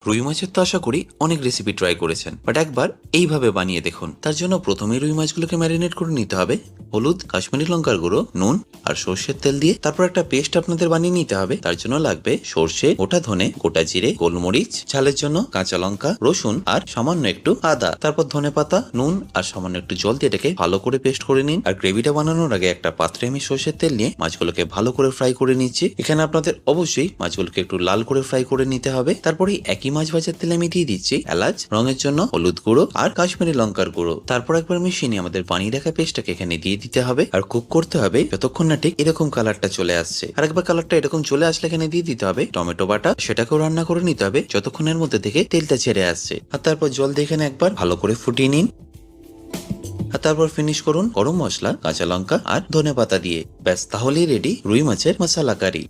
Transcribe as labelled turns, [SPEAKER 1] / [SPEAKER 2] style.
[SPEAKER 1] রুই মাছের তো আশা করি অনেক রেসিপি ট্রাই করেছেন, বাট একবার এইভাবে বানিয়ে দেখুন। তার জন্য প্রথমে রুই মাছগুলোকে ম্যারিনেট করে নিতে হবে হলুদ, কাশ্মীরি লঙ্কার গুঁড়ো, নুন আর সর্ষের তেল দিয়ে। তারপর একটা পেস্ট আপনাদের বানিয়ে নিতে হবে। তার জন্য লাগবে সর্ষে, গোটা ধনে, গোটা জিরে, গোলমরিচ, ঝালের জন্য কাঁচা লঙ্কা, রসুন আর সামান্য একটু আদা। তারপর ধনেপাতা, নুন আর সামান্য একটু জল দিয়ে এটাকে ভালো করে পেস্ট করে নিন। আর গ্রেভিটা বানানোর আগে একটা পাত্রে আমি সর্ষের তেল নিয়ে মাছগুলোকে ভালো করে ফ্রাই করে নিচ্ছি। এখানে আপনাদের অবশ্যই মাছগুলোকে একটু লাল করে ফ্রাই করে নিতে হবে। তারপরে একই মাছ ভাজার তেলে আমি দিয়ে দিচ্ছি এলাচ, রঙের জন্য হলুদ গুঁড়ো আর কাশ্মীরি লঙ্কার গুঁড়ো। তারপর একবার মিশিয়ে নিয়ে আমাদের বানিয়ে রাখা পেস্টটাকে এখানে দিয়ে দিতে হবে আর কুক করতে হবে যতক্ষণ না ঠিক এরকম কালারটা চলে আসছে। আর একবার কালারটা এরকম চলে আসলে এখানে দিয়ে দিতে হবে টমেটো বাটা। সেটাকেও রান্না করে নিতে হবে যতক্ষণের মধ্যে থেকে তেলটা ছেড়ে আসছে। আর তারপর জল দিয়ে এখানে একবার ভালো করে ফুটিয়ে নিন। আর তারপর ফিনিশ করুন গরম মশলা, কাঁচা লঙ্কা আর ধনেপাতা দিয়ে। ব্যাস, তাহলেই রেডি রুই মাছের মশলা কারি।